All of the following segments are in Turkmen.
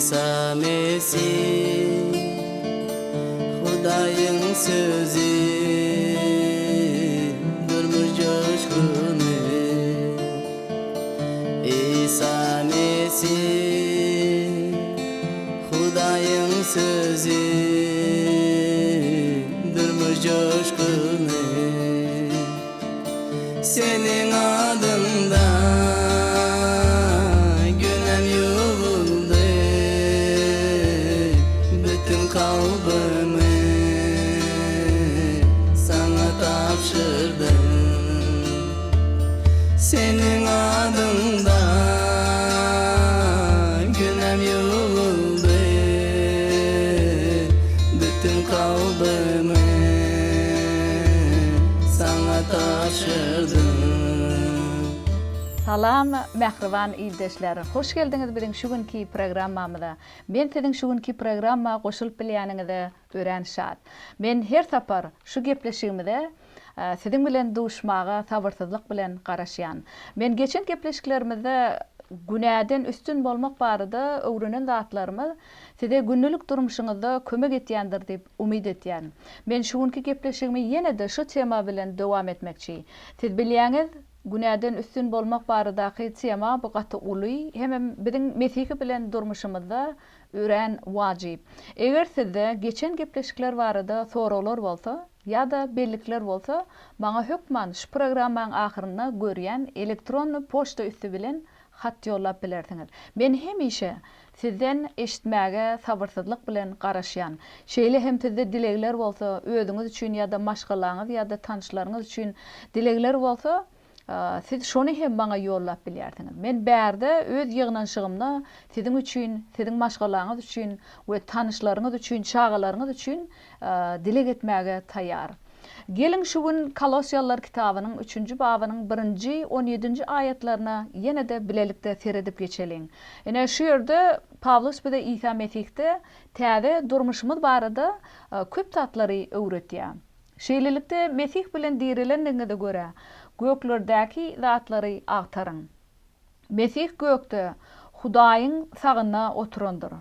İsa Mesih Hudayın sözü durmuş coşkunu İsa Mesih Hudayın sözü durmuş coşkunu Senin adında günem yuvuldu bütün kalbimi sana tapşırdım senin adında günem yuvuldu bütün kalbimi sana tapşırdım. Salam, mehriban ildeşler. Hoş geldiniz bizim şu günkü programmamıza. Ben sizin şu günkü programma qoşulup bilýäniňizde öğrenşat. Ben her sapar şu gepleşigimde sizin bilen duşmaga sabırsızlyk bilen garaşýan. Ben geçen gepleşiklerimizde günäden üstün bolmak barada öwrenen zatlarymyz size günnülük durmuşyňyzda kömek etýändir diýip umyd etýän. Ben şu günkü gepleşigimi ýene-de şu tema bilen dowam etmekçi. Siz bilýäňiz günäden üstün bolmak baradaky tema bu gaty uly hem biziň Mesih bilen durmuşymyzda ören wajyp. Eger sizde geçen gepleşikler barada soralar bolsa ýa-da bellikler bolsa maňa hökman şu programmaň ahyrynda görýän elektron poçta üstü bilen hat ýollap bilersiňiz. Men hemişe sizden eşitmäge sabırsızlyk bilen garaşýan. Şeýle hem sizde dilekler bolsa özüňiz üçin ýa-da maşgalaňyz ýa-da tanışlaryňyz üçin dilekler bolsa siz şonu hem bana ýollap bilýärsiňiz. Men bärde öz ýygnanşygymda siziň üçin, siziň maşgalaňyz üçin we tanışlaryňyz üçin, çağalaryňyz üçin dilek etmäge taýýar. Gelin şu gün Kolosiýalar kitabynyň 3-nji babynyň 1-nji 17-nji aýatlaryna ýene-de bilelikde seredip geçeliň. Ene şu ýerde Pawlus bize İsa Mesih'te täze durmuşymyz barada köp tatlary öwretýär. Şeýlelikde Mesih bilen dirilendiňizde göre göklerdäki zatlary agtaryň. Mesih gökde Hudaýyň sagyna oturandyr.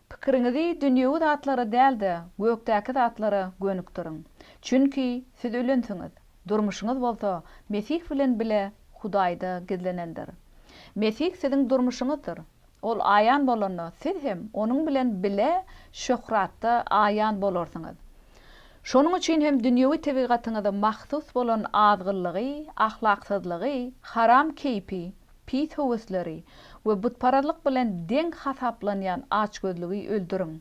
Pikiriňizi dünýäwi zatlara däl-de gökdäki zatlara gönükdiriň. Çünki siz ölensiňiz. Durmuşyňyz bolsa Mesih bilen bile Hudaýda gizlenendir. Mesih siziň durmuşyňyzdyr. Ol aýan bolanda siz hem onuň bilen bile şöhratda aýan bolarsyňyz. Şonuň üçin hem dünýäwi tebigatyňyzda mahsus bolan azgyllygy, ahlaksyzlygy, haram keypi, pis höwesleri we butparallyk bilen deň hasaplanýan açgözlügi öldüriň.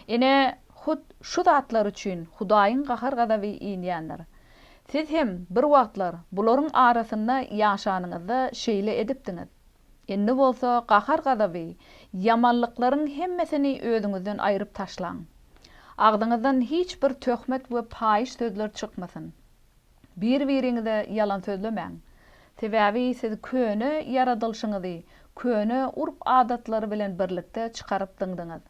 Ene şu zatlar üçin Hudaýyň gahar gadaby inýändir. Siz hem bir wagtlar bularyň arasynda ýaşanyňyzda şeýle edipdiňiz. Endi bolsa gahar gadaby, yamanlyklaryň hemmesini özüňizden aýryp taşlaň. Agdyňyzdan hiç bir töhmet we paýyş sözler çykmasyn. Bir-biriňize ýalan sözlemäň. Sebäbi siz köne yaradylşyňyzy, köne urp-adatlary bilen birlikde çykaryp diňdiňiz.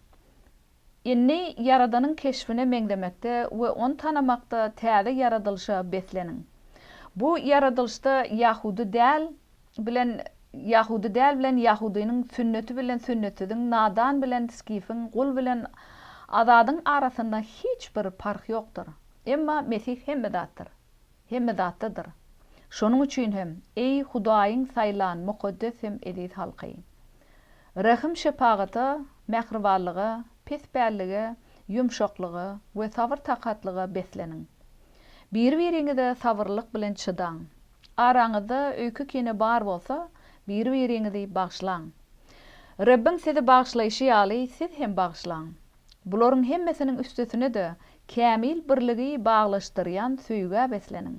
Inni Yaradanyň keşfine meňdemekde we onu tanamakda täze yaradylşa besleniň. Bu yaradylşda Ýahudy däl bilen Ýahudynyň sünneti bilen sünnetidiň, nadan bilen skifiň, gul bilen azadyň arasynda hiç bir fark ýokdur. Emma Mesih hemmedatdyr. Şonuň üçin hem ey Hudaýyň saýlan mukaddes hem ediz halky. Rahim şepaгаty, mehribanlygy, pesbärligi, ýumşaklygy we sabır takatlygy besleniň. Bir-biriňize sabırlyk bilen çydaň. Araňyzda öýkü kene bar bolsa, bir-biriňizi bagşlaň. Rabbim sizi bagşlaýşy ýaly siz hem bagşlaň. Bularyň hemmesiniň üstesine de kämil birligi baglaşdyrýan süýge besleniň.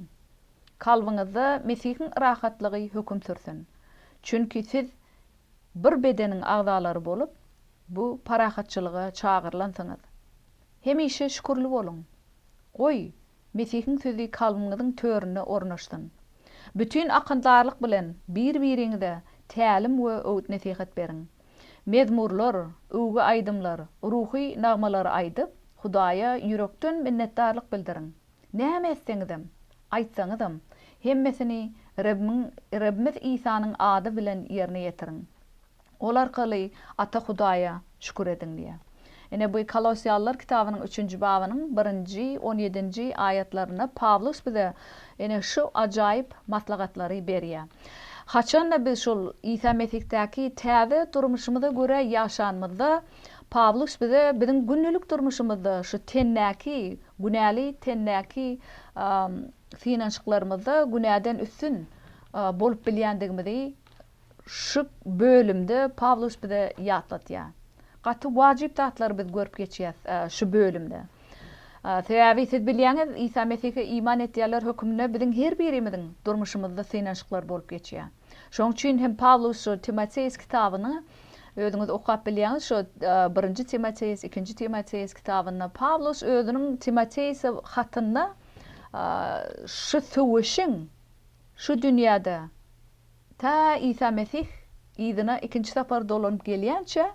Kalbyňyzda Mesihiň rahatlygy höküm sürsin. Çünki siz bir bedeniň agdalary bolup, bu parahatçylyga çağırlansyňyz. Hemişe şükürli bolun. Oy, Mesihiň sözi kalbyňyzyň törüne ornaşsyn. Bütün akyndarlyk bilen bir-biriňize tälim we öwt nasihat beriň. Mezmurlar, öwgi aýdymlar, ruhy nagmalar aýdyp, Hudaýa ýürekden minnetdarlyk bildiriň. Näme etseňizem, aýtsaňyzam, hemmesini Rabbimiz İsa'nın adı bilen yerine yetiriň. Ol arkaly ata Hudaya şükür edin diye. Ene bu Kolosyalılar kitabının 3. babının 1. 17. ayetlerine Pavlus bize ene şu acayip maslahatları beriyor. Haçan da biz şol İsa Mesih'teki täze durmuşumyza göre yaşanmada Pavlus bize bizim günlük durmuşumuzda şu tennäki, günäli tennäki finançlarımızda günäden üstün bolup bilýändigimizi şu bölümde Pavlus bize ýatlatýar. Gaty wajyp zatlar biz görüp geçýäs şu bölümde. Sebäbi siz bilýäňiz İsa Mesih'e iman etýärler hökmüne bizim her birimiziň durmuşymyzda synançyklar bolup geçýär. Şoň üçin hem Pavlus şu Timoteus kitabyny özüňiz okap bilýäňiz şu 1. Timoteus, 2. Timoteus kitabyna Pavlus özüniň Timoteus hatyna şu söwüşiň şu dünýäde ta İsa Mesih ýzyna ikinji sapar dolanyp gelýänçe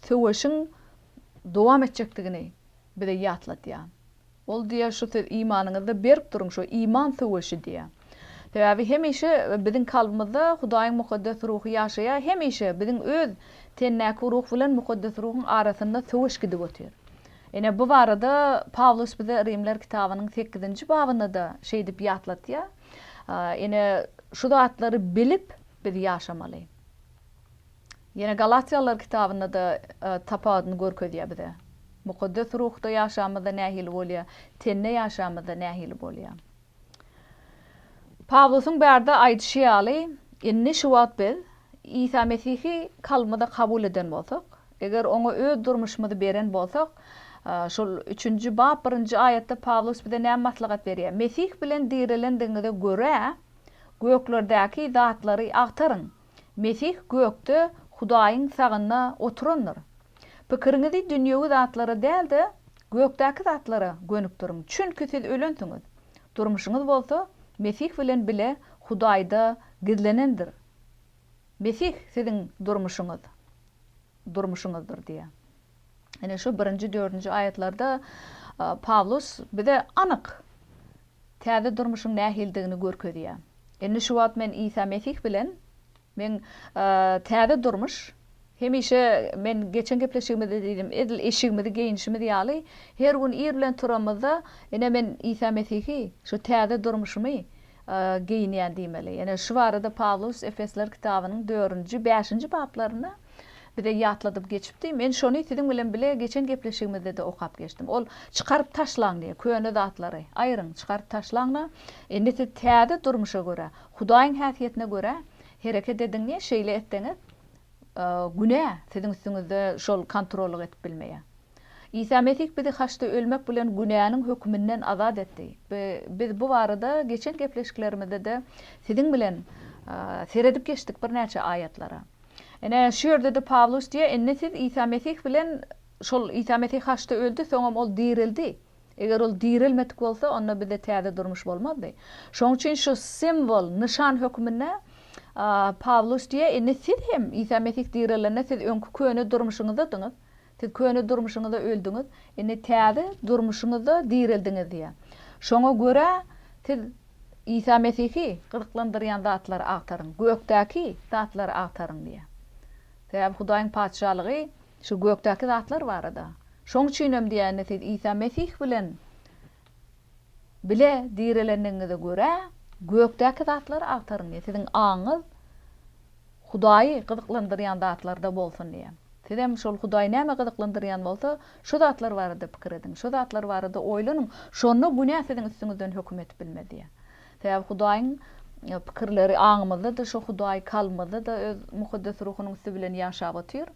söwüşiň dowam etjekdigini bize ýatlatýar. Ol diýär şu imanыңyzda berip duruň şu iman söwüşi diýär. Sebäbi hemişe bizim kalbymyzda Hudaýyň mukaddes ruhy ýaşaýar, hemişe bizim öz tennäki ruh bilen mukaddes ruhyň arasynda söwüş gidip ötýär. Ene bu barada Pavlus bize Rimler kitabynyň 8. babyna da şey dip ýatlatýar. Ene şu zatlary bilip biz ýaşamaly. Yine Galatyalılar kitabyna da tapadyny görkezýär bize. Mukaddes ruhda ýaşamada nähili bolýar, tenne ýaşamada nähili bolýar. Pavlus'un bärde aýdyşy ýaly, inni şu wagt biz İsa Mesih'i kalmada kabul eden bolsak, eger oňa öz durmuşymyzy beren bolsak, şol 3. bab 1. ayetde Pavlus bize näme maslahat berýär? Mesih bilen dirilendiňize göre göklerdäki zatlary agtaryň. Mesih gökde Hudaýyň sagyna oturandyr. Pikiriňizi dünýäwi zatlara däl-de gökdäki zatlara gönüp duruň. Çünki siz ölensiňiz. Durmuşyňyz bolsa Mesih bilen bile Hudaýda gizlenendir. Mesih siziň durmuşyňyzdyr diýär. Ene şu 1. 4. ayetlerde Pavlus bize anyk täze durmuşyň nähildigini görkezýär. Ene şu wagt men İsa Mesih bilen men täze durmuş hemişe men geçen gepleşigimde dedim edil eşigimde geýinişimde ýaly her gün ir bilen turamyzda ene men İsa Mesih'i şu täze durmuşymy geýinýän diýmeli. Ene şu barada Pavlus Efesler kitabynyň 4. 5. bablaryna bize ýatladyp geçipdi. Men şonu siziň bilen bile geçen gepleşigimde de okap geçdim. Ol çykaryp taşlaň diýär. Köne zatlary aýryň, çykaryp taşlaňla ende siz täze durmuşa göre, Hudaýyň häsiýetine göre hereket ediňi, şeýle etdiňiz. Günä siziň üstüňizde şol kontrol edip bilmeýär. İsa Mesih bizi haçta ölmek bilen günäniň hökmünden azad etdi. Biz bu barada geçen gepleşiklerimizde de siziň bilen seredip geçdik bir näçe ayetlara. Ene şu ýerde de Pavlus diýär, enne siz İsa Mesih bilen şol İsa Mesih haçta öldü, soňam ol dirildi. Eger ol dirilmedik bolsa, onda bize täze durmuş bolmazdy. Şoň üçin şu simbol, nişan hökmüne Pavlus diýär, enne siz hem İsa Mesih dirilende siz öňkü köne durmuşyňyzdadyňyz. Siz köne durmuşyňyzda öldüňiz, enne täze durmuşyňyzda dirildiňiz diýär. Şoňa göre siz İsa Mesih'i gyryklandyrýan zatlary agtaryň, gökdäki zatlary agtaryň diýär. Sebäbi Hudaýyň paçalygy şu gökdäki zatlar barada. Şoň üçin hem diýär, siz İsa Mesih bilen bile dirilendiňize göre gökdäki zatlary agtaryň diýär. Siziň aňyz Hudaýy gydyklandyrýan zatlarda bolsun diýär. Siz hem şol Hudaýy näme gydyklandyrýan bolsa, şu zatlar barada pikir ediň, şu zatlar barada oýlanyň. Şonu günä siziň üstüňizden hökm etip bilmedi. Sebäbi Hudaýyň pikirleri aňymyzda da şu Hudaýy kalmyzda da öz mukaddes ruhunyň üstü bilen ýaşap otýar.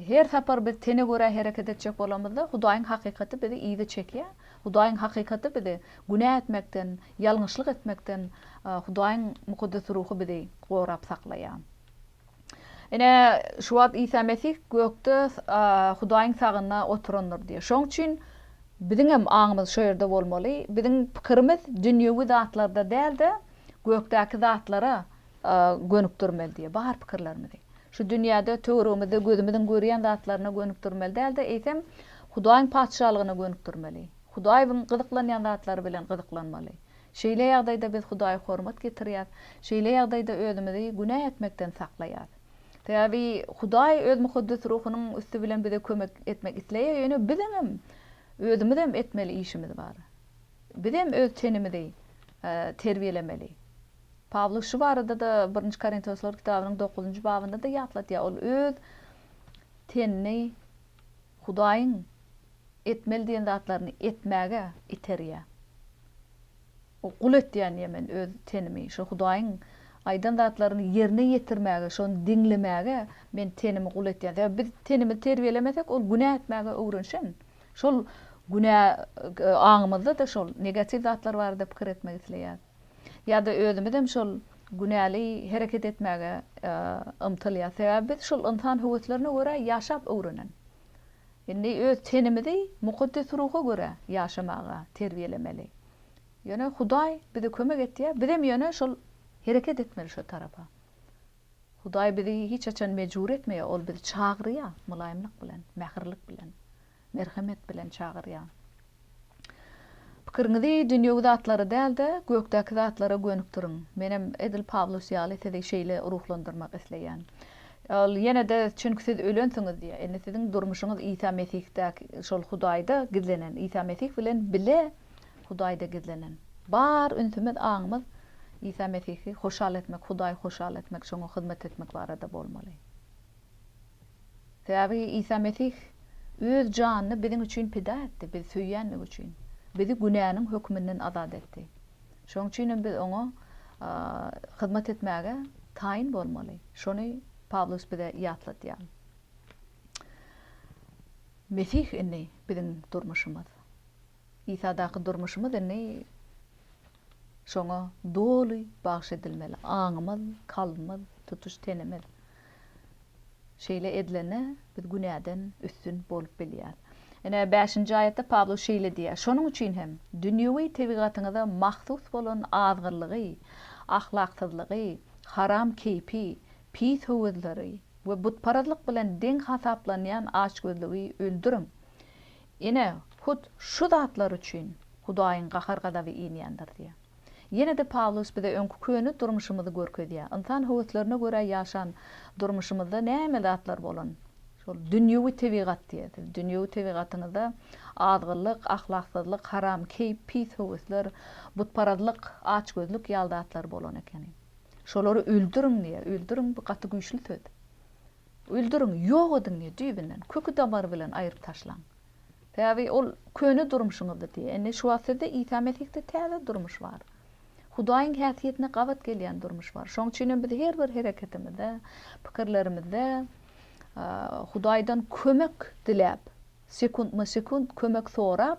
Her sapar biz tene göre hereket etjek bolamyzda Hudaýyň hakykaty bizi iýde çekýär. Hudaýyň hakykaty bizi günä etmekden, ýalňyşlyk etmekden Hudaýyň mukaddes ruhu bizi gorap saklaýar. Ene şu wagt İsa Mesih gökde Hudaýyň sagyna oturandyr diýär. Şoň üçin biziň hem aňymyz şu ýerde bolmaly. Biziň pikirimiz dünýäwi zatlarda däl-de gökdäki zatlara gönüp durmaly diýär. Bar pikirlerimiz. Şu dünýäde töweremizde gözümizden görýän zatlaryna gönüp durmaly däl-de eýsem Hudaýyň paçalygyna gönüp durmaly. Hudaýyň gydyklanýan zatlary bilen gydyklanmaly. Şeýle ýagdaýda biz Hudaýa hormat getirýär. Şeýle ýagdaýda özümizi günä etmekden saklaýar. Tabi Hudaý öz mukaddes ruhunyň üstü bilen bize kömek etmek isleýär. Ýöne biziňem özümizem etmeli işimiz bar. Bizem öz tenimizi terbiýelemeli. Pawlus şu barada da 1-nji Korintioslar kitabynyň 9-njy babynda da ýatlatýar. Ol öz tenini Hudaýyň etmeli diýen zatlaryny etmäge iterýär. O gul etýän ýemen öz tenimi, şu Hudaýyň aýdan zatlaryny ýerine ýetirmäge, şonu diňlemäge men tenimi gul etýän. Biz tenimi terbiýelemesek ol günah etmäge öwrenşen. Şol günah aňymyzda da şol negativ zatlar bar dep pikir etmek isleýär. Ya da özümizem şol günäli hereket etmäge ymtylýar. Sebäbi biz şol insan howatlaryna görä ýaşap öwrenen. Indi öz tenimizi mukaddes ruha görä ýaşamaga terbiýelemeli. Ýöne Hudaý bize kömek etýär. Bizem ýöne şol hereket etmeli şu tarafa. Hudaý bizi hiç açan mecbur etmeýär. Ol bizi çagyrýar mulaýymlyk bilen, mähirlik bilen, merhamet bilen çagyrýar. Pikiriňizi dünýägi zatlary däl-de gökdäki zatlara gönüp durun. Menem Edil Pawlus ýaly tede şeýle ruhlandyrmak isleýän. Ol ýene de çünki siz ölensiňiz diýär. Indi siziň durmuşyňyz İsa Mesih'däki şol Hudaýda gizlenen. İsa Mesih bilen bile Hudaýda gizlenen. Bar ünsümez aňymyz İsa Mesih'i hoşal etmek, Hudaýy hoşal etmek, şoňa hyzmat etmek barada bolmaly. Sebäbi İsa Mesih öz janyny biziň üçin pida etdi, biz süýýänlik üçin. Bizi günäniň hökmünden azad etdi. Şoň üçin biz oňa hyzmat etmäge taýin bolmaly. Şonu Pawlus bize ýatlatýar. Mesih inni biziň durmuşymyz. İsa'daky durmuşymyz inni şoňa doly bagş edilmeli. Aňymyz, kalbymyz, tutuş tenimiz. Şeýle edilene biz günäden üstün bolup bilýär. Ene 5-nji aýatda Pawlus şeýle diýär. Şonuň üçin hem dünýäwi tebigatyňyza mahsus bolan azgyrlygy, ahlaksyzlygy, haram keypi, pis howuzlary we butparazlyk bilen deň hasaplanýan açgözlügi öldürün. Ene şu zatlar üçin Hudaýyň gahar gadaby inýändir diýär. Ýene de Pawlus bize öňkü köni durmuşymyzy görkezýär. Insan howatlaryna görä ýaşan durmuşymyzda näme zatlar bolan? Şol dünýäwi tebigat diýär. Dünýäwi tebigatyňyzda azgyrlyk, ahlaksyzlyk, haram keyp, pis howaslar, butparazlyk, açgözlük ýaldatlar bolan ekeni. Şolary öldürün diýär. Öldürün bu gaty güýçli söz. Öldürün, ýok edin diýär düýbinden, kökü damar bilen aýryp taşlaň. Tabi ol köni durmuşyňyzda diýär. Ene şu wagtda İsa Mesih'de täze durmuş bar. Hudaýyň häsiýetine gabat gelýän durmuş bar. Şoň üçin biz her bir hereketimizde, pikirlerimizde Hudaýdan kömek diläp, sekund kömek sorap,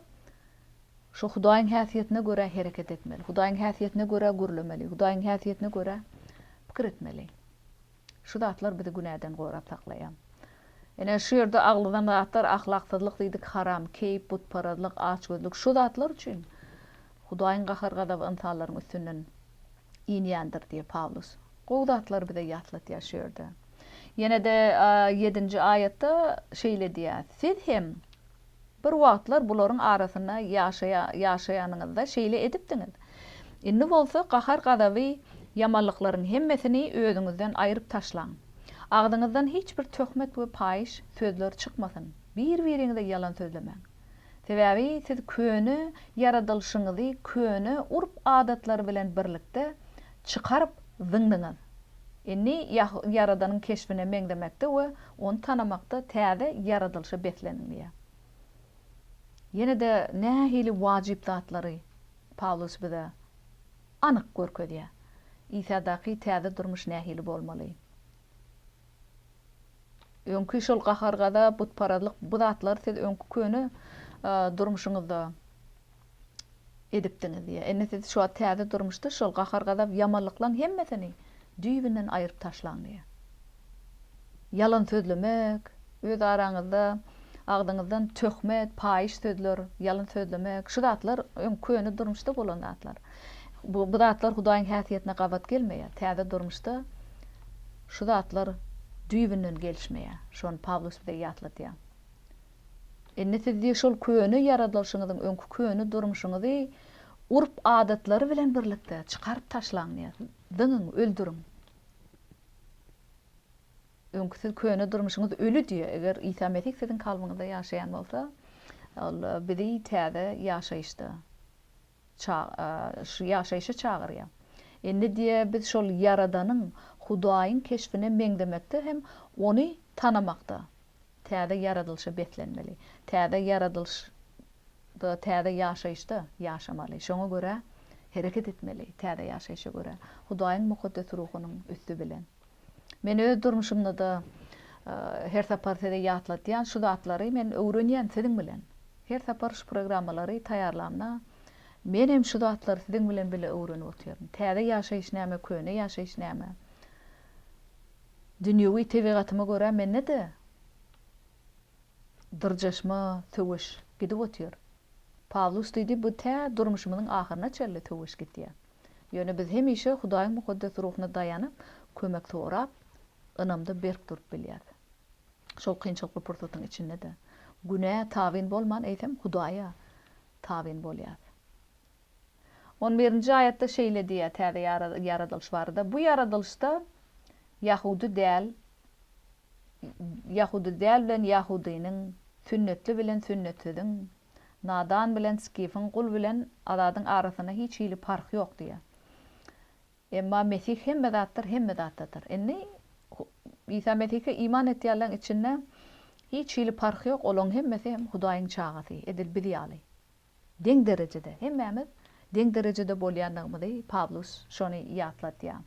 şu Hudaýyň häsiýetine görä hereket etmeli. Hudaýyň häsiýetine görä gürlemeli. Hudaýyň häsiýetine görä pikir etmeli. Şu zatlar bizi günäden gorap saklaýar. Ene şu ýerde aglydan zatlar ahlaksyzlyk diýdik, haram, keyp, butparazlyk, açgözlük şu zatlar üçin Hudaýyň gahar gadaby insanlaryň üstünden inýändir diýär Pawlus. O zatlar bize ýatlatýar şu ýerde. Ýene de 7-nji aýatda şeýle diýär. Siz hem bir wagtlar bularyň arasyna ýaşaýanyňyzda şeýle edipdiňiz. Indi bolsa gahar gadaby ýamanlyklaryň hemmesini özüňizden aýryp taşlaň. Ağzınızdan hiç bir töhmet ve paýyş sözler çykmasyn. Bir-biriňize ýalan sözlemäň. Sebäbi siz köni yaradylşyňyzy, köni urp adatlar bilen birlikde çykaryp zyňdyňyz. Indi Yaradanyň keşfine meňdemekde we onu tanamakda täze yaradylşa betleniň. Ýene de nähili wajyp zatlary Pawlus bize anyk görkezýär. İsa'daky täze durmuş nähili bolmaly. Öňkü şol gahargada butparazlyk bu zatlar siz öňkü köni durmuşyňyzda edipdiňiz diýär. Enne siz şu täze durmuşda şol gahargada ýamanlyklaryň hemmesini düýbinden aýryp taşlaň diýär. Yalan sözlemek, öz araňyzda agdyňyzdan töhmet, paýyş sözler, yalan sözlemek, şu zatlar öňkü köni durmuşda bolan zatlar. Bu zatlar Hudaýyň häsiýetine gabat gelmeýär. Täze durmuşda şu zatlar düýbinden gelişmeýär. Şonu Pawlus bize ýatlatýar. Enne siz şol köni yaradylşyňyzyň öňkü köni durmuşyňyzy urp adatlary bilen birlikde çykaryp taşlaň diýär. Dıňyň, öldürün. öňkü köne durmuşyňyz ölü diýe. Eger İsa Mesih siziň kalbyňyzda ýaşaýan bolsa, ol bizi täze ýaşaýyşda şu ýaşaýyşa çagyrýar. Endi diýe biz şol Yaradanyň Hudaýyň keşfine meňdemekde hem ony tanamakda. Täze yaradylşa betlenmeli. Täze yaradylşda, täze ýaşaýyşda ýaşamaly. Şoňa görä hereket etmeli. Täze ýaşaýyşa görä. Hudaýyň mukaddes ruhunyň üstü bilen. Men öz durmuşymda da her sapar täze ýatlatýan şu zatlary men öwrenýän siziň bilen. Her sapar şu programmalary taýarlamna men hem şu zatlary siziň bilen bile öwrenip oturýarym. Täze ýaşaýyş näme, köne ýaşaýyş näme? Dünýäwi tebigatyma görä men näde? Dyrjaşma, töweş gidip otur. Pawlus diýdi bu tä durmuşymyň ahyryna çelli töweş gitýär. Ýöne biz hemişe Hudaýyň mukaddes ruhuna daýanyp kömek sorap, ynamda berk durup bilýär. Şol kynçylykly pursatyň içinde de güne tawin bolman eýsem Hudaýa tawin bolýar. 11-nji aýatda şeýle diýär täze yaradylş barada. Bu yaradylşda Yahudi däl bilen Yahudynyň, sünnetli bilen sünnetidiň, nadan bilen skifin, kul bilen adadyň arasyna hiç hili fark ýok diýär. Emma Mesih hemme zatdyr, hemme zatdadyr. Endi İsa Mesih'e iman etýärleň içinde hiç hili fark ýok. Olaň hemmesi hem Hudaýyň çagasy, edil bilýärli. Deň derejede, hemmemiz deň derejede bolýanlygymyzy Pawlus şonu ýatlatýar.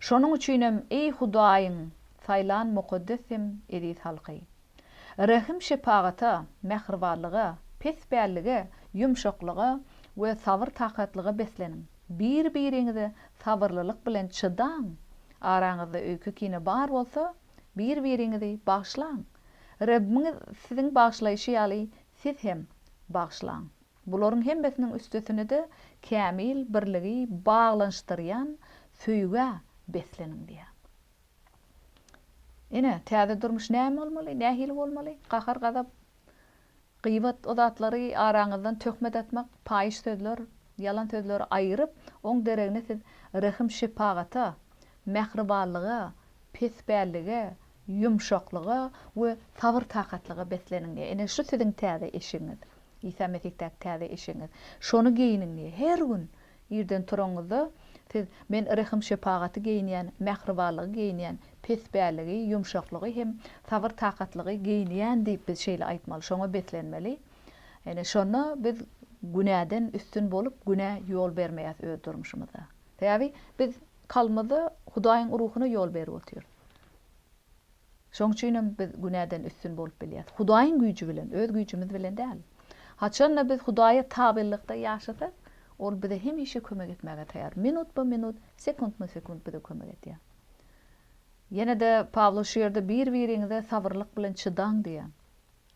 Şonuň üçin hem ey Hudaýyň saýlan mukaddesim edis halky. Rahim şepagata, mähribanlyga, pesbärlige, ýumşaklyga we sabır takatlyga beslenin. Bir-biriňizi sabırlylyk bilen çydaň. Araňyzda öýkü kine bar bolsa, bir-biriňizi bagşlaň. Rabbimiz siziň bagşlaýşy ýaly siz hem bagşlaň. Bularyň hemmesiniň üstesine de kämil birligi baglanşdyrýan söýge beslenin diýär. Ene täze durmuş näme bolmaly, nähili bolmaly? Gahar gazap, gıýbat odatlary araňyzdan töhmet atmak, paýyş sözler, yalan sözleri aýyryp, oň deregine siz rahim şepagata, mähribanlyga, pesbärlige, ýumşaklyga we sabır takatlyga beslenin. Ene şu siziň täze eşiňiz. İsa Mesih'täk täze eşiňiz. Şonu giýinin her gün ýerden turaňyzda siz men rahim şepagaty giýinýän, mähribanlygy giýinýän, pesbärligi, ýumşaklygy hem sabır takatlygy giýinýän diýip biz şeýle aýtmaly. Şoňa beslenmeli. Ene şonu biz günäden üstün bolup güne ýol bermeýäs öz durmuşymyzda. Täbi biz kalmady Hudaýyň ruhuny ýol berip otur. Şoň üçin biz günäden üstün bolup bilýäs. Hudaýyň güýji bilen, öz güýjimiz bilen däl. Haçanla biz Hudaýa tabilikda ýaşasak, ol bize hemişe kömek etmäge taýar. Minut bu minut, sekund bu sekund bize kömek etýär. Ýene de Pawlus şu ýerde bir-biriňize sabırlyk bilen çydaň diýär.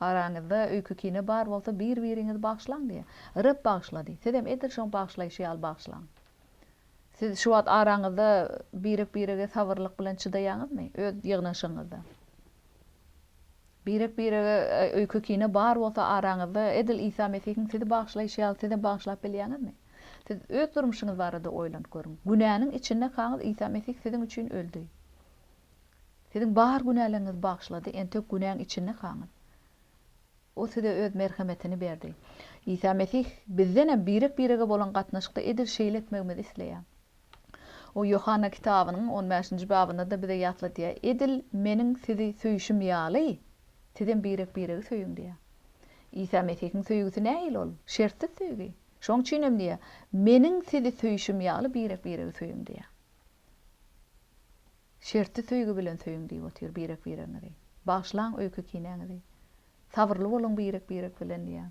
Araňyzda öýkü kine bar bolsa bir-biriňizi bagşlaň diýär. Rab bagşlady. Siz hem edil şoň bagşlaýşy ýaly bagşlaň. Siz şu wagt araňyzda birige sabırlyk bilen çydaýaňyzmy öz ýygnaşyňyzda? Birige öýkü kine bar bolsa araňyzda edil İsa Mesihiň sizi bagşlaýşy ýaly sizi bagşlap bilýäňizmi? Siz öz durmuşyňyz barada oýlanyp görüň. Günäniň içinde kaňyz İsa Mesih siziň üçin öldü. Siziň bar günäleriniz bagşlady, entek günäň içinde kaňyz. O size öz merhametini berdi. İsa Mesih bizden birige bolan gatnaşykda edil şeýletmegimizi isleýär. O Yohanna kitabynyň 15-nji babynda da bize ýatlatýar. Edil meniň sizi söýüşüm ýaly, siziň birige söýüň diýär. İsa Mesihiň söýgüsi näil ol? Şertsiz söýgi. Şoň üçin hem diýär, meniň sizi söýüşüm ýaly birige söýüň diýär. Şertsiz söýgi bilen söýüň diýip otur birige. Bagşlaň öýkü kineňizi. Sabırlı bolun birek bilen diýär.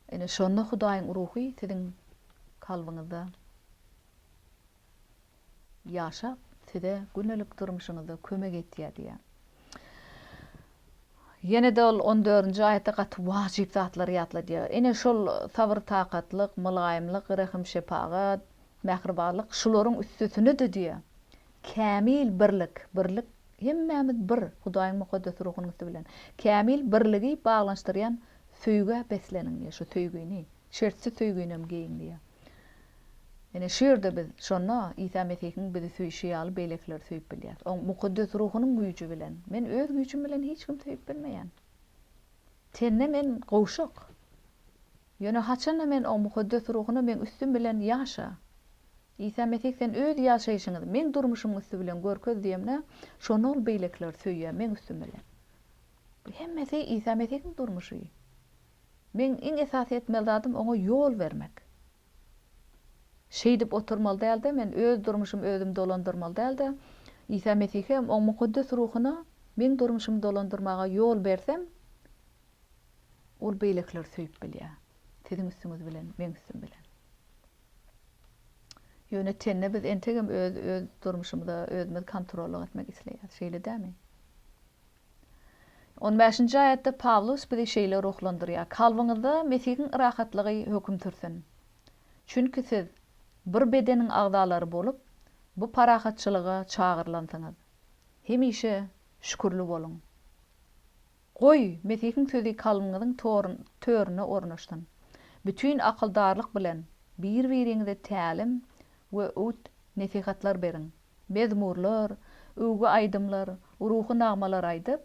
Ene şonda Hudaýyň ruhy siziň kalbyňyzda ýaşap, size günnelik durmuşyňyzda kömek etýär diýär. Ýene de 14-nji aýatda gat wajyp zatlary ýatladýar. Ene şol sabır takatlyk, mylaýymlyk, rahim şepagat, mähribanlyk şularyň üstüne de diýär. Kämil birlik hemmemiz bir Hudaýyň mukaddes ruhunyň üstü bilen. Kämil birligi baglanşdyrýan söýge beslenin diýär. Şu söýgüni, şertsiz söýgünem giyin diýär. Ene şerde biz şonna İsa Mesih'in bizi süýşýär beýlekler süýüp bilýär. O mukaddes ruhunyň güýji bilen. Men öz güýjüm bilen hiç kim süýüp bilmeýän. Tenne men gowşak. Ýöne haçan men o mukaddes ruhuny men üstün bilen ýaşa. İsa Mesih sen öz ýaşaýyşyňyzy men durmuşymy üstü bilen görköz diýemne, şonu ol beýlekler süýýär men üstün bilen. Bu hemmesi İsa Mesih'in durmuşy. Men iň esas etmelidadym oňa ýol bermek. Şeýdip oturmaly däldi, men öz durmuşym özüm dolandyrmaly däldi. İsa Mesih'e o mukaddes ruhuny men durmuşymy dolandyrmaga ýol bersem, ol beýlekler süýüp bilýär. Sizin üstüňiz bilen, men üstün bilen. Ýöne tenne biz entegem öz durmuşymyza özümiz kontrol etmek isleýär. Şeýle dämi? 15-nji aýatda Pawlus bizi şeýle ruhlandyrýar. Kalbyňyzda Mesih'in rahatlygy höküm türsin. Çünki siz bir bedeniň agdalary bolup, bu parahatçylyga çagyrlansyňyz. Hemişe şükürli bolun. Goý, Mesih'in sözi kalbyňyzyň törüne ornaşdyn. Bütün akyldarlyk bilen bir-biriňize tälim we öwt nesihatlar berin. Mezmurlar, öwgi aýdymlar, ruhy nagmalar aýdyp,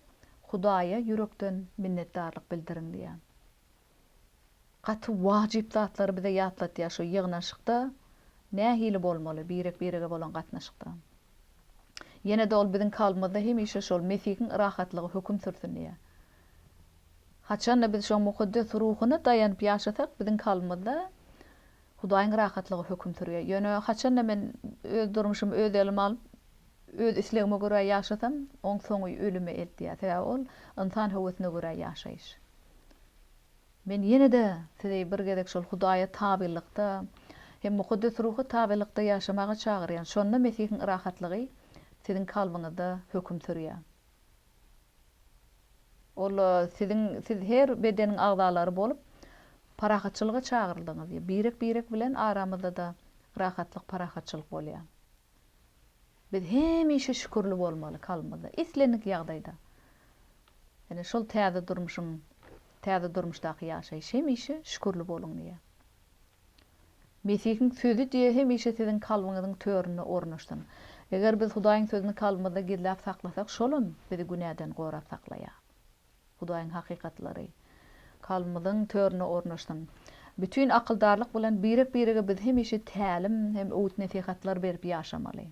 Hudaýa yürekden minnetdarlyk bildirin diýär. Gaty wajyp zatlary bize ýatlatýar şu ýygnaşykda nähili bolmaly birek-birege bolan gatnaşykda. Ýene-de ol biziň kalbymyzda hemişe şol Mesih'in rahatlygy höküm sürsin diýär. Haçan biz şu mukaddes ruhuny daýanyp ýaşasak biziň kalbymyzda Hudaýyň rahatlygy höküm sürýär. Ýöne haçan men öz durmuşymy öz elime alyp öz islegime göre ýaşasam, oň soňy ölüme eltýär. Sebäbi ol insan höwesine göre ýaşaýyş. Men ýene-de sizi bir gezek şol Hudaýa tabilikda hem mukaddes ruhy tabilikda ýaşamaga çagyrýan. Şonda Mesih'in rahatlygy siziň kalbyňyzda höküm sürýär. Ol siz her bedeniň agdalary bolup parahatçylyga çagyryldyňyz. Birek bilen aramyzda da rahatlyk parahatçylyk bolýar. Biz hemişe şükürli bolmaly kalbymyzda, islenik ýagdaýda. Ene şol täze durmuşdaky ýaşaýyş hemişe şükürli bolun diýär. Mesih'in sözü diýe hemişe siziň kalbyňyzyň törüne ornaşdyn. Eger biz Hudaýyň sözüni kalbymyzda gizläp saklasak, şolun bizi günäden gorap saklaýar. Hudaýyň hakykatlary kalbymyzyň törüne ornaşdyn. Bütün akyldarlyk bilen birek-birege biz hemişe tälim hem öwt nesihatlar berip ýaşamaly.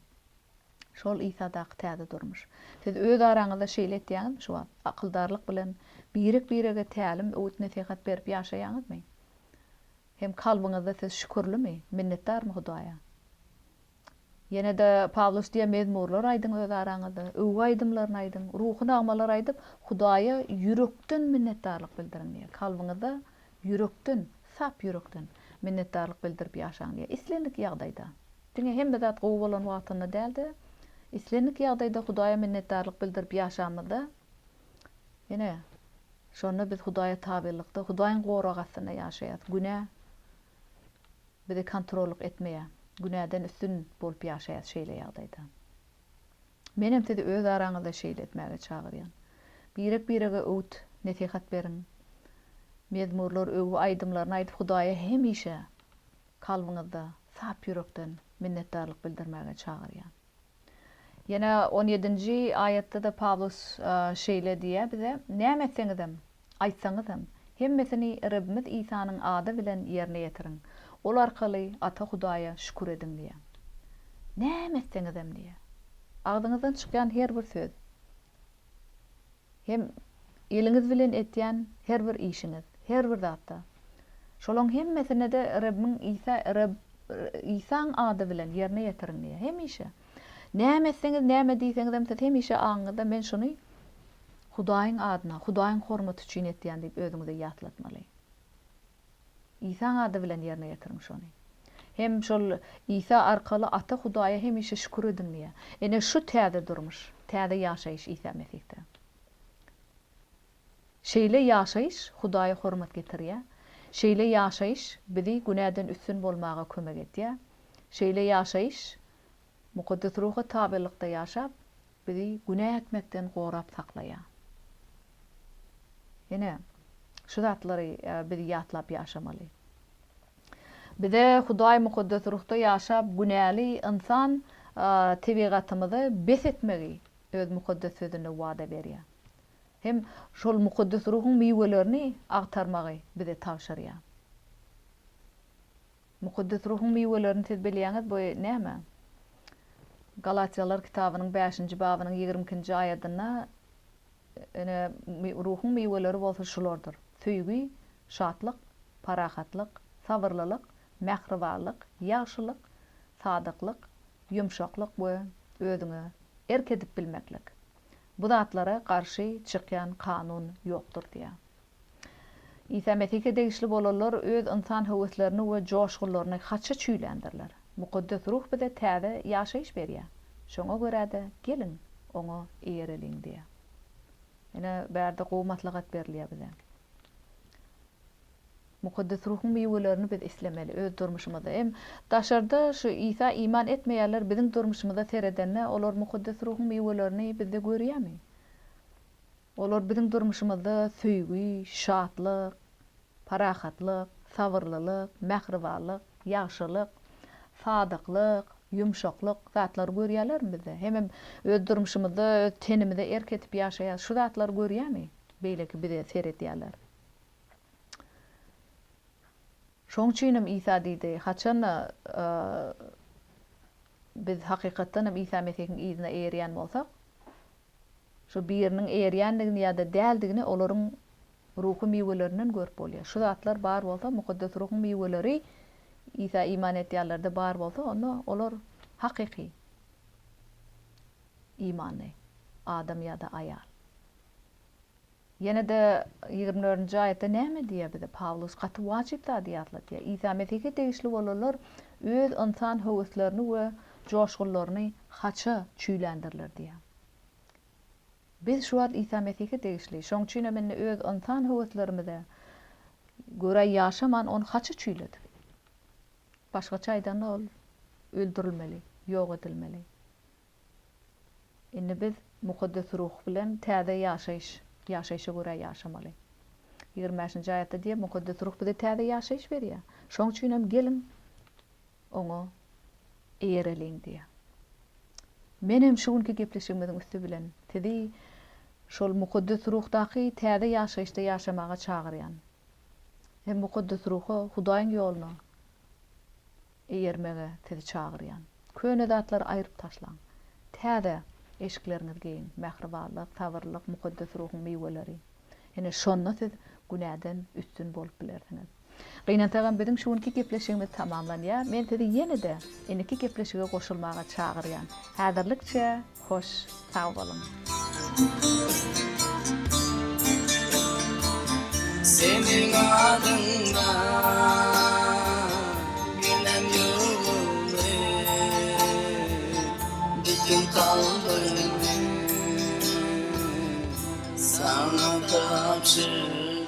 Şol İsa'daky täze durmuş. Siz öz araňyzda şeýle etýäňiz, şu akyldarlyk bilen birek-birege tälim öwt nesihat berip ýaşaýaňyzmy? Hem kalbyňyzda siz şükürlimi, minnetdarmy Hudaýa? Ýene-de Pawlus diýen mezmurlar aýdyň öz araňyzda, öwgi aýdymlaryny aýdyň, ruhy nagmalar aýdyp, Hudaýa yürekden minnetdarlyk bildirin diýär. Kalbyňyzda yürekden, sap yürekden minnetdarlyk bildirip ýaşaň diýär. Islenik ýagdaýda. Diňe hem de zat gowy bolan wagtynda däldi. Islenik ýagdaýda Hudaýa minnetdarlyk bildirip ýaşamyzda ýene şonu biz Hudaýa tabilikda, Hudaýyň goragasyna ýaşaýat. Günä bizi kontrollyk etmeýär. Günäden üstün bolup ýaşaýat şeýle ýagdaýda. Menem sizi öz araňyzda şeýle etmäge çagyrýan. Birek-birege öwt nesihat berin. Mezmurlar, öwgi aýdymlaryny aýdyp Hudaýa hemişe kalbyňyzda sap yürekden minnetdarlyk bildirmäge çagyrýan. Ýene 17-nji aýatda da Pawlus şeýle diýär bize: "Näme etseňizem, aýtsaňyzam, hemmesini Rabbimiz Isanyň ady bilen ýerine ýetirin. Ol arkaly Ata Hudaýa şükür edin" diýär. Näme etseňizem diýär. Agdyňyzdan çykýan her bir söz, hem eliňiz bilen etýän her bir işiňiz, her bir zatda. Şolaň hemmesine de Rabbimiň Isaň ady bilen ýerine ýetirin diýär. Hemişe. Näme etseňiz, näme diýseňizem siz hemişe aňyňyzda men şuny Hudaýyň adyna, Hudaýyň hormaty üçin etýän diýip özüňize ýatlatmaly. Isaň ady bilen ýerine ýetirmiş ony. Hem şol İsa arkaly Ata Hudaýa hemişe şükür edin diýär. Ene şu täze durmuş, täze ýaşaýyş İsa Mesih'de. Şeýle ýaşaýyş Hudaýa hormat getirýär. Şeýle ýaşaýyş bizi günäden üstün bolmaga kömek etýär. Şeýle ýaşaýyş mukaddes ruha tabilikda ýaşap bizi günä etmekden gorap saklaýar. Ene şu zatlary bizi ýatlap ýaşamaly. Bide Hudaý mukaddes ruhda ýaşap günäli insan tebigatymyzy besetmegi öz mukaddes sözüne wada berýär. Hem şol mukaddes ruhyň miwelerini agtarmagy bize tawşarýar. Mukaddes ruhyň miwelerini siz bilýäňiz, bu näme? Galatiyalar kitabynyň 5-nji babynyň 20-nji aýatyna ruhyň miweleri bolsa şulardyr: süýgi, şatlyk, parahatlyk, sabırlylyk, mähribanlyk, ýagşylyk, sadyklyk, ýumşaklyk we özüňe erkedip bilmeklik. Bu zatlara karşı çykýan kanun ýokdur diýär. İsa Mesih'e degişli bolarlar öz insan höweslerini we joşgularyny haça çüýlendirler. Mukaddes ruh bize täze ýaşaýyş berýär. Şoňa görä-de gelin oňa eýereliň diýär. Ene bärde gowmatlygat berilýär bize. Mukaddes ruhyň miwelerini biz islemeli öz durmuşymyzda. Hem daşarda şu İsa iman etmeýärler biziň durmuşymyzda seredenne olar mukaddes ruhyň miwelerini bizde görýärmi? Olar biziň durmuşymyzda süýgi, şatlyk, parahatlyk, sabırlylyk, mähribanlyk, ýagşylyk, sadyklyk, ýumşaklyk zatlar görýärlermi bizde? Hem öz durmuşymyzda, öz tenimizde erketip ýaşaýar şu zatlar görýärmi? Beýleki bize seredýärler. Şoň üçin İsa diýdi, haçan biz hakykatdan İsa Mesih'iň izine eýerýän bolsak, şu biriniň eýerýändigini ýa-da däldigini olaryň ruhy miwelerinden görüp bolýar. Şu zatlar bar bolsa, mukaddes ruhyň miweleri İsa iman etýärlerde bar bolsa, onda olar hakyky imany adam ýa-da aýal. Yine de 24-nji aýatda näme diýär bize? Pawlus gaty wajyp zat diýär. İsa Mesih'e degişli bolarlar öz insan höweslerini we joşgularyny haça çüýlendirler diýär. Biz şu wagt İsa Mesih'e degişli. Şoň üçin men öz insan höweslerimizde göre ýaşaman onu haça çüýledik. Başgaça aýdanda ol öldürilmeli, ýok edilmeli. Indi biz mukaddes ruh bilen täze ýaşaýşa görä ýaşamaly. 25-nji aýatda diýär, mukaddes ruh bize täze ýaşaýyş berýär. Şoň üçin hem gelin oňa eýereliň diýär. Men hem şu günki gepleşigimiziň üstü bilen tedi şol mukaddes ruhdaky täze ýaşaýyşda ýaşamaga çagyrýan. Hem mukaddes ruhy Hudaýyň ýoluna eýermege tedi çagyrýan. Köne zatlar aýryp taşlan. Täze eşikleriniz geýin, mähribanlyk, sabırlyk, mukaddes ruhyň miweleri. Ene şonda siz günäden üstün bolup bilersiňiz. Gynantagan biziň şu günki gepleşigimiz tamamlanýar. Men sizi ýene-de eneki gepleşige goşulmaga çagyrýan. Häzirlikçe hoş, sag bolun. Senin adında günem ýoguldy, bütün kalbimi sana tapşırdım.